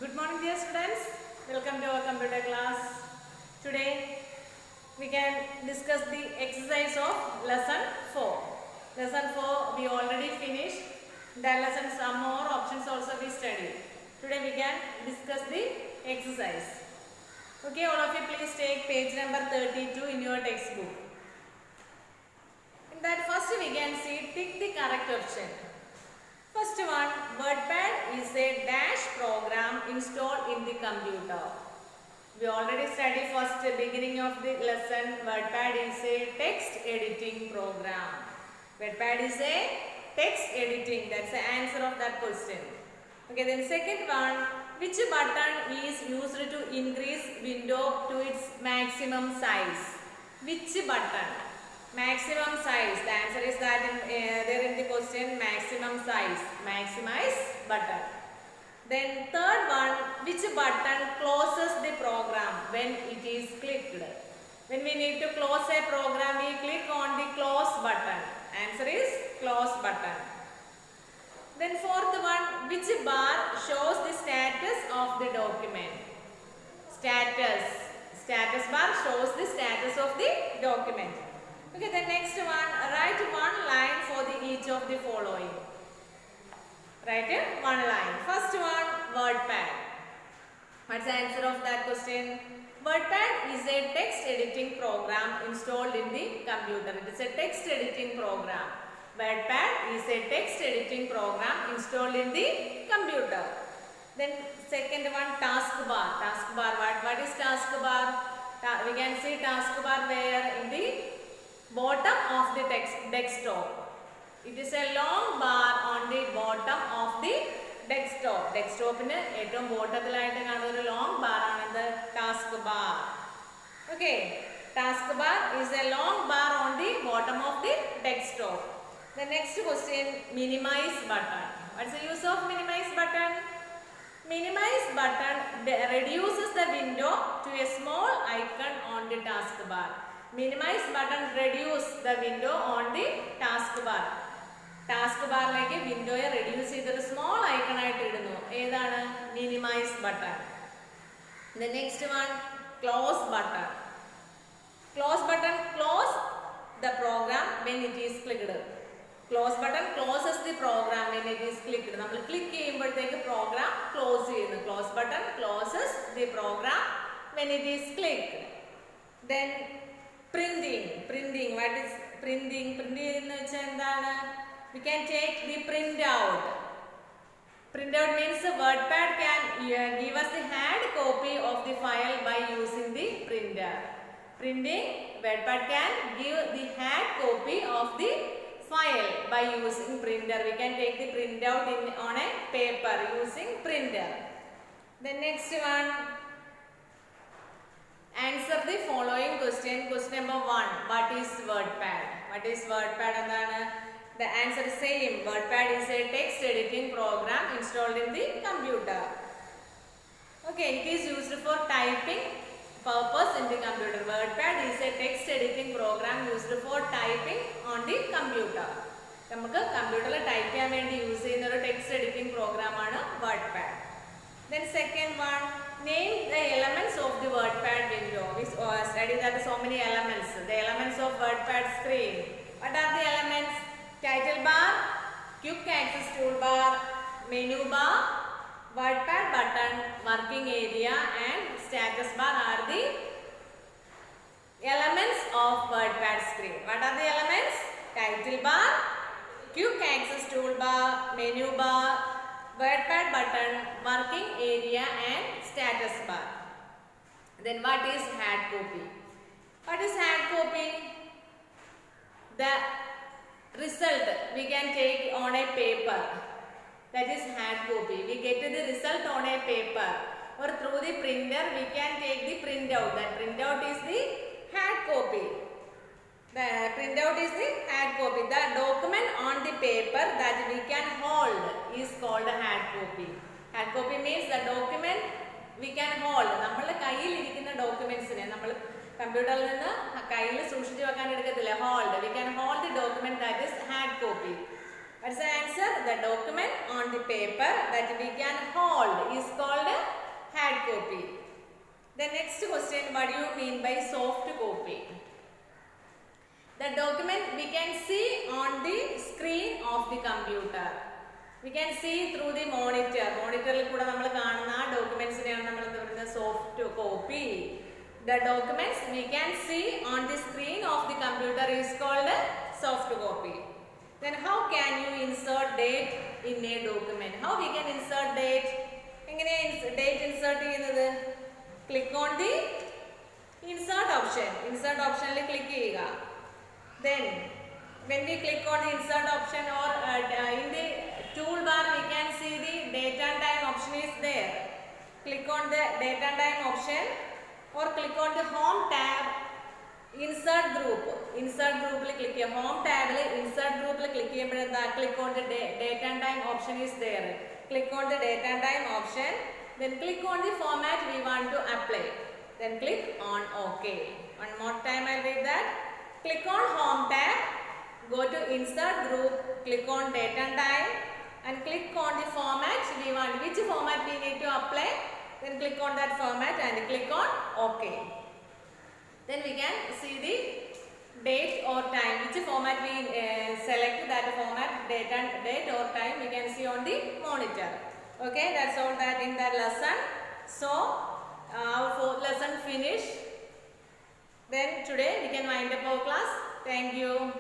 Good morning, dear students. Welcome to our computer class. Today we can discuss the exercise of lesson 4. Lesson 4 we already finished. That lesson some more options also we studied. Today we can discuss the exercise. Okay, all of you please take page number 32 in your textbook. In that first we can see tick the correct option. First one, WordPad is a dash program installed in the computer. We already studied first beginning of the lesson. WordPad is a text editing program. WordPad is a text editing. That's the answer of that question. Okay, then second one, which button is used to increase window to its maximum size? Which button? Maximum size. The answer is that there in the question, maximum size. Maximize button. Then third one, which button closes the program when it is clicked? When we need to close a program, we click on the close button. Answer is close button. Then fourth one, which bar shows the status of the document? Status. Status bar shows the status of the document. Okay, the next one, write one line for each of the following. Write one line. First one, WordPad. What's the answer of that question? WordPad is a text editing program installed in the computer. It is a text editing program. WordPad is a text editing program installed in the computer. Then second one, taskbar. Taskbar, what is taskbar? We can see taskbar where in the bottom of the desktop. It is a long bar on the bottom of the desktop. Desktopine ഏറ്റവും ബോട്ടത്തിലായിട്ട് കാണുന്ന ഒരു long bar ആണ് the taskbar. Okay, taskbar is a long bar on the bottom of the desktop. The next question, minimize button. What's the use of minimize button? Minimize button reduces the window to a small icon on the taskbar. Minimize button reduce the window on the taskbar. Taskbar like window reduce ചെയ്തൊരു small icon ആയിട്ട് ഇടുന്നു. ഏതാണ്? Minimize button. The next one, close button. Close button close the program when it is clicked. Close button closes the program when it is clicked. നമ്മൾ click ചെയ്യുമ്പോഴത്തേക്ക് program close ചെയ്യുന്നു. Close button closes the program when it is clicked. Then printing. What is printing? Printing എന്ന് വെച്ചാൽ എന്താണ്? We can take the printout. Printout means WordPad can give us the hard copy of the file by using the printer. Printing, WordPad can give the hard copy of the file by using printer. We can take the printout on a paper using printer. The next one, answer the following question. Question number 1. What is WordPad? What is WordPad? The answer is same. WordPad is a text editing program installed in the computer. Okay, it is used for typing purpose in the computer. WordPad is a text editing program used for typing on the computer. നമുക്ക് കമ്പ്യൂട്ടറിൽ type ചെയ്യാൻ വേണ്ടി use ചെയ്യുന്ന ഒരു text editing programme ആണ് WordPad. Then second one, name the elements of the WordPad window. We studied that so many elements. The elements of WordPad screen. What are the elements? Title bar, quick access toolbar, menu bar, WordPad button, working area and status bar are the elements of WordPad screen. What are the elements? Title bar, quick access toolbar, menu bar, WordPad button, working area and status bar. Then what is hard copy? What is hard copy? The result we can take on a paper. That is hard copy. We get the result on a paper or through the printer we can take the printout. That printout is the hard copy. The printout is the hard copy. The document on the paper that we can hold is called a hard copy. Hard copy means the document we can hold. നമ്മളുടെ കയ്യിൽ ഇരിക്കുന്ന ഡോക്യുമെന്റ്സിനെ നമ്മൾ കമ്പ്യൂട്ടറിൽ നിന്ന് കയ്യിൽ സൂക്ഷിച്ചു വെക്കാൻ എടുക്കത്തില്ല. Hold. We can hold the document that is hard copy. What's the answer? The document on the paper that we can hold is called hard copy. The next question, what do you mean by soft copy? The document we can see on the screen of the computer. We can see through the monitor. Monitor il kuda nammal kannuna documents neയാണ് നമ്മൾ എന്താ പറയുന്നത് soft copy. The documents we can see on the screen of the computer is called soft copy. Then how can you insert date in a document? How we can insert date? എങ്ങനെ date insert ചെയ്യുന്നത്? Click on the insert option. Insert optionil click ചെയ്യുക. Then when we click on the insert option or in the toolbar we can see the date and time option is there. Click on the date and time option or click on the home tab. Insert group il click ചെയ്യുക. Home tab il insert group il click ചെയ്യുമ്പോഴെന്താ click on the date and time option is there. Click on the date and time option, then click on the format we want to apply, then click on OK. One more time I'll read that. Click on home tab, go to insert group, click on date and time and click on the format we want, which format we need to apply, then click on that format and click on OK. Then we can see the date or time, which format we select, that format date or time we can see on the monitor. Okay, that's all that in that lesson. So our fourth lesson finished. Then today we can wind up our class. Thank you.